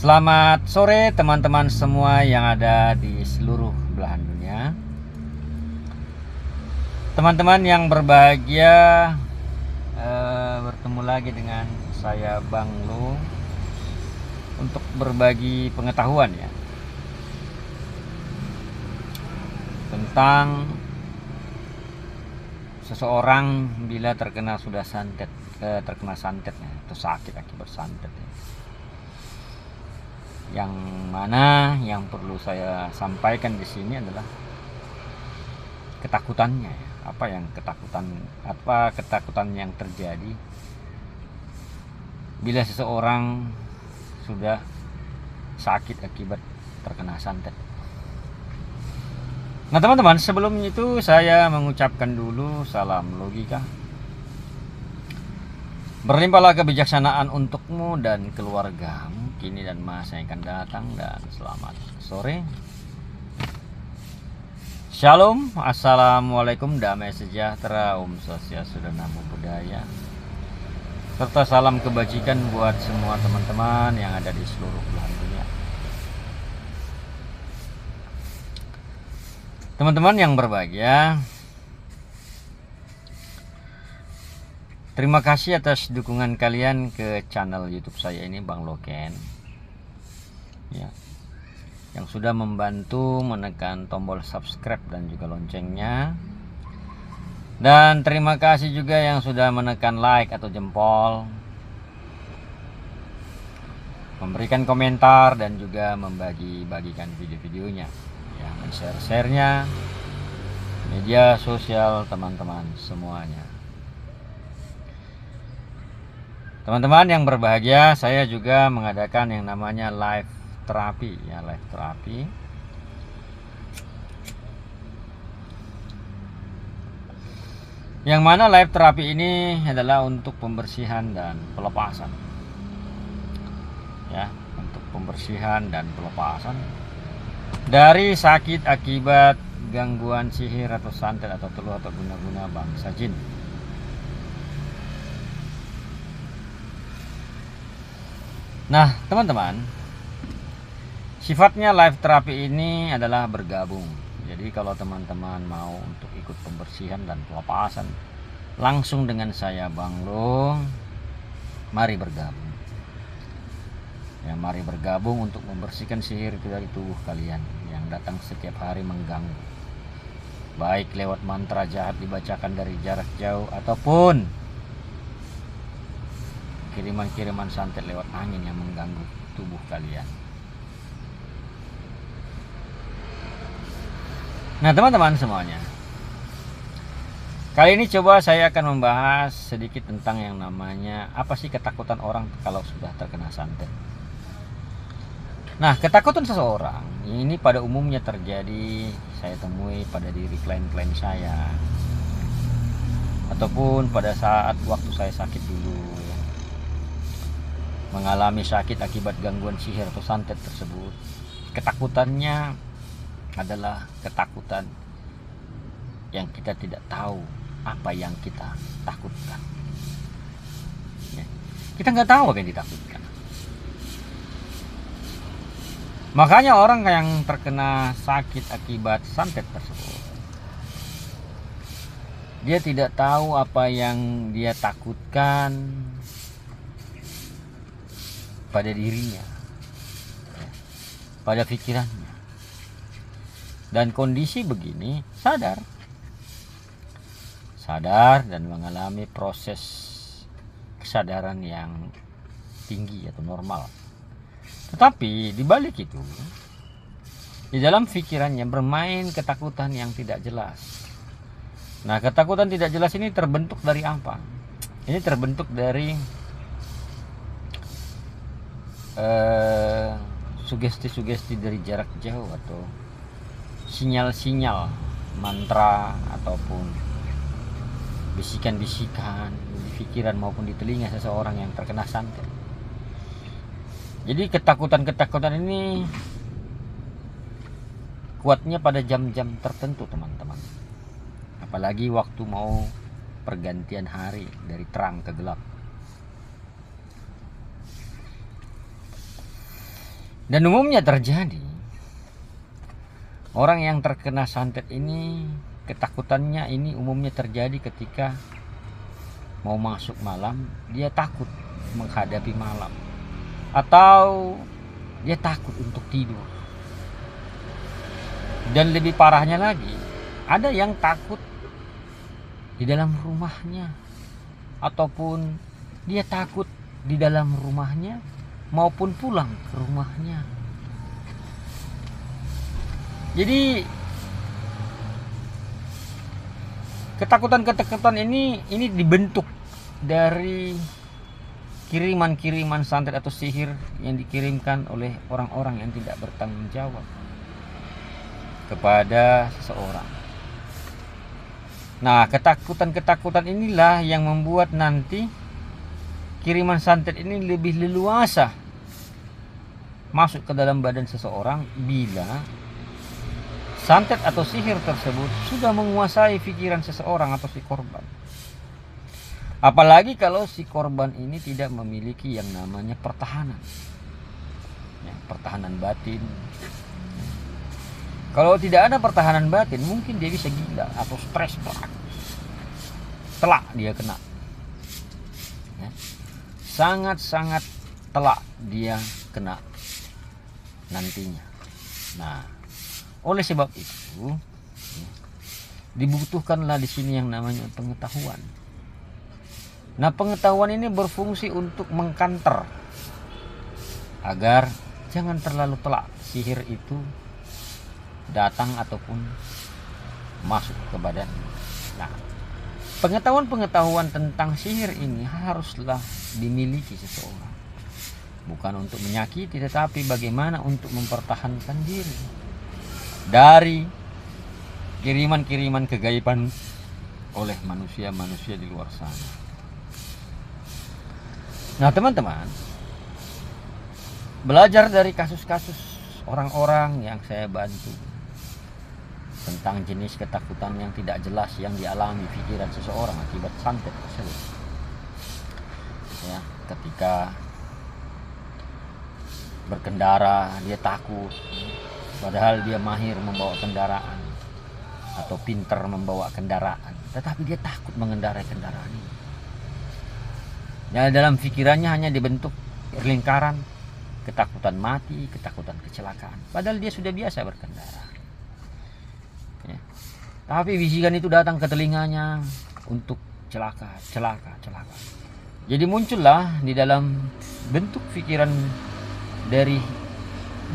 Selamat sore teman-teman semua yang ada di seluruh belahan dunia. Teman-teman yang berbahagia, bertemu lagi dengan saya Bang Lu untuk berbagi pengetahuan ya tentang seseorang bila terkena santet atau sakit akibat santet ya. Yang mana yang perlu saya sampaikan di sini adalah ketakutannya ya. Ketakutan yang terjadi bila seseorang sudah sakit akibat terkena santet. Nah teman-teman, sebelum itu saya mengucapkan dulu salam logika. Berlimpahlah kebijaksanaan untukmu dan keluargamu kini dan masa yang akan datang, dan selamat sore. Shalom, assalamualaikum, damai sejahtera, Om Swastiastu, Namo Buddhaya, serta salam kebajikan buat semua teman-teman yang ada di seluruh belahan dunia. Teman-teman yang berbahagia, terima kasih atas dukungan kalian ke channel YouTube saya ini, Bang Loken ya, yang sudah membantu menekan tombol subscribe dan juga loncengnya. Dan terima kasih juga yang sudah menekan like atau jempol, memberikan komentar, dan juga membagi-bagikan video-videonya ya, men-share-nya media sosial teman-teman semuanya. Teman-teman yang berbahagia, saya juga mengadakan yang namanya live terapi ya, live terapi. Yang mana live terapi ini adalah untuk pembersihan dan pelepasan. Ya, untuk pembersihan dan pelepasan dari sakit akibat gangguan sihir atau santet atau teluh atau guna-guna bangsa jin. Nah teman-teman, sifatnya live terapi ini adalah bergabung. Jadi kalau teman-teman mau untuk ikut pembersihan dan pelepasan langsung dengan saya Bang Lo, mari bergabung ya, mari bergabung untuk membersihkan sihir itu dari tubuh kalian yang datang setiap hari mengganggu, baik lewat mantra jahat dibacakan dari jarak jauh ataupun kiriman-kiriman santet lewat angin yang mengganggu tubuh kalian. Nah teman-teman semuanya, kali ini coba saya akan membahas sedikit tentang yang namanya apa sih ketakutan orang kalau sudah terkena santet. Nah ketakutan seseorang ini pada umumnya terjadi, saya temui pada diri klien-klien saya, ataupun pada saat waktu saya sakit dulu, mengalami sakit akibat gangguan sihir atau santet tersebut. Ketakutannya adalah ketakutan yang kita tidak tahu apa yang kita takutkan ya. Kita nggak tahu apa yang ditakutkan. Makanya orang yang terkena sakit akibat santet tersebut, dia tidak tahu apa yang dia takutkan pada dirinya ya, pada pikirannya. Dan kondisi begini sadar dan mengalami proses kesadaran yang tinggi atau normal. Tetapi di balik itu, di dalam pikirannya bermain ketakutan yang tidak jelas. Nah ketakutan tidak jelas ini terbentuk dari apa? Ini terbentuk dari sugesti-sugesti dari jarak jauh atau sinyal-sinyal mantra ataupun bisikan-bisikan di pikiran maupun di telinga seseorang yang terkena santet. Jadi ketakutan-ketakutan ini kuatnya pada jam-jam tertentu teman-teman, apalagi waktu mau pergantian hari dari terang ke gelap. Dan umumnya terjadi, orang yang terkena santet ini ketakutannya ini umumnya terjadi ketika mau masuk malam, dia takut menghadapi malam, atau dia takut untuk tidur. Dan lebih parahnya lagi, ada yang takut di dalam rumahnya, ataupun dia takut di dalam rumahnya maupun pulang ke rumahnya. Jadi ketakutan ini dibentuk dari kiriman-kiriman santet atau sihir yang dikirimkan oleh orang-orang yang tidak bertanggung jawab kepada seseorang. Nah, ketakutan-ketakutan inilah yang membuat nanti kiriman santet ini lebih leluasa masuk ke dalam badan seseorang bila santet atau sihir tersebut sudah menguasai pikiran seseorang atau si korban. Apalagi kalau si korban ini tidak memiliki yang namanya pertahanan, ya, pertahanan batin. Kalau tidak ada pertahanan batin, mungkin dia bisa gila atau stres, telak dia kena, ya. Sangat-sangat telak dia kena nantinya. Nah, oleh sebab itu, ya, dibutuhkanlah di sini yang namanya pengetahuan. Nah, pengetahuan ini berfungsi untuk mengkanter agar jangan terlalu telak sihir itu datang ataupun masuk ke badan. Nah, pengetahuan tentang sihir ini haruslah dimiliki seseorang. Bukan untuk menyakiti, tetapi bagaimana untuk mempertahankan diri dari kiriman-kiriman kegaiban oleh manusia-manusia di luar sana. Nah, teman-teman, belajar dari kasus-kasus orang-orang yang saya bantu tentang jenis ketakutan yang tidak jelas yang dialami pikiran seseorang akibat santet tersebut. Ya, ketika berkendara dia takut, padahal dia mahir membawa kendaraan atau pintar membawa kendaraan, tetapi dia takut mengendarai kendaraan ini. Ya, dalam pikirannya hanya dibentuk lingkaran ketakutan mati, ketakutan kecelakaan, padahal dia sudah biasa berkendara, ya. Tapi bisikan itu datang ke telinganya untuk celaka. Jadi muncullah di dalam bentuk pikiran dari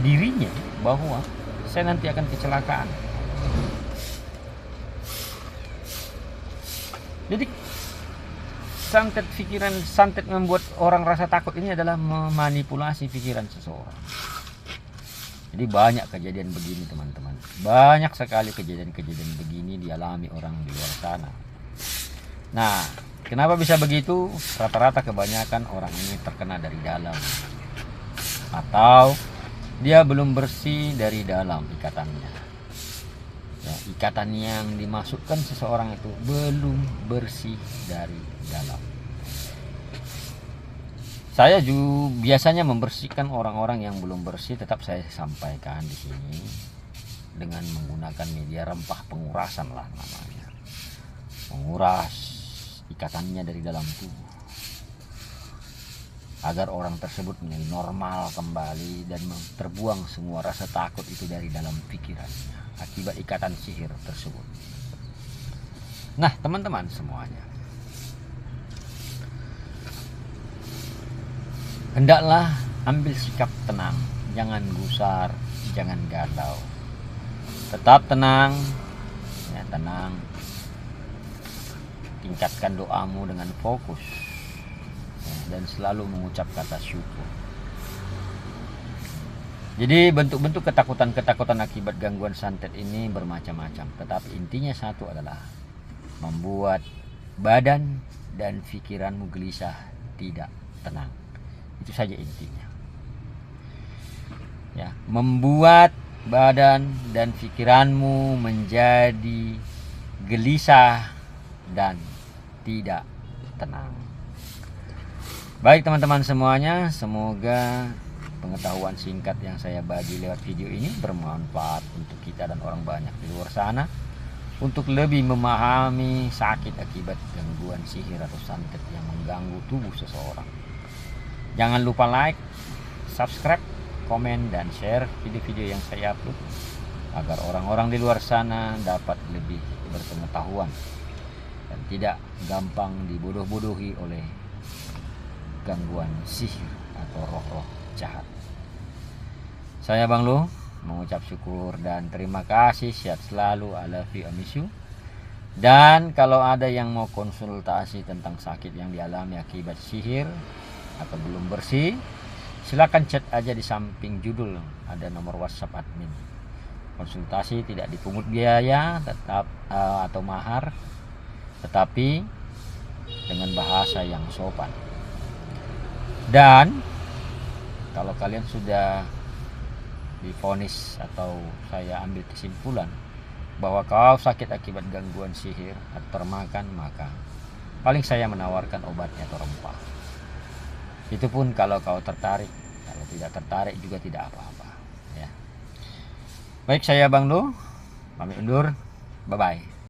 dirinya bahwa saya nanti akan kecelakaan. Jadi santet membuat orang rasa takut ini adalah memanipulasi pikiran seseorang. Jadi banyak kejadian begini, teman-teman. Banyak sekali kejadian-kejadian begini dialami orang di luar sana. Nah, kenapa bisa begitu? Rata-rata kebanyakan orang ini terkena dari dalam, atau dia belum bersih dari dalam ikatannya. Ya, ikatan yang dimasukkan seseorang itu belum bersih dari dalam. Saya juga biasanya membersihkan orang-orang yang belum bersih, tetap saya sampaikan di sini dengan menggunakan media rempah pengurasan lah namanya. Menguras ikatannya dari dalam tubuh agar orang tersebut menjadi normal kembali dan terbuang semua rasa takut itu dari dalam pikirannya akibat ikatan sihir tersebut. Nah, teman-teman semuanya, hendaklah ambil sikap tenang, jangan gusar, jangan galau. Tetap tenang, ya, tenang. Tingkatkan doamu dengan fokus, ya, dan selalu mengucap kata syukur. Jadi bentuk-bentuk ketakutan akibat gangguan santet ini bermacam-macam, tetapi intinya satu adalah membuat badan dan pikiranmu gelisah, tidak tenang. Itu saja intinya. Ya, membuat badan dan pikiranmu menjadi gelisah dan tidak tenang. Baik teman-teman semuanya, semoga pengetahuan singkat yang saya bagi lewat video ini bermanfaat untuk kita dan orang banyak di luar sana untuk lebih memahami sakit akibat gangguan sihir atau santet yang mengganggu tubuh seseorang. Jangan lupa like, subscribe, komen, dan share video-video yang saya upload agar orang-orang di luar sana dapat lebih berpengetahuan dan tidak gampang dibodoh-bodohi oleh gangguan sihir atau roh-roh jahat. Saya Bang Lu mengucap syukur dan terima kasih. Sehat selalu, I love you, I miss you. Dan kalau ada yang mau konsultasi tentang sakit yang dialami akibat sihir atau belum bersih, silakan chat aja di samping judul, ada nomor WhatsApp admin. Konsultasi tidak dipungut biaya atau mahar, tetapi dengan bahasa yang sopan. Dan kalau kalian sudah divonis atau saya ambil kesimpulan bahwa kau sakit akibat gangguan sihir atau termakan, maka paling saya menawarkan obatnya atau rempah. Itu pun kalau kau tertarik. Kalau tidak tertarik juga tidak apa-apa, ya. Baik, saya Bang Lu pamit undur. Bye bye.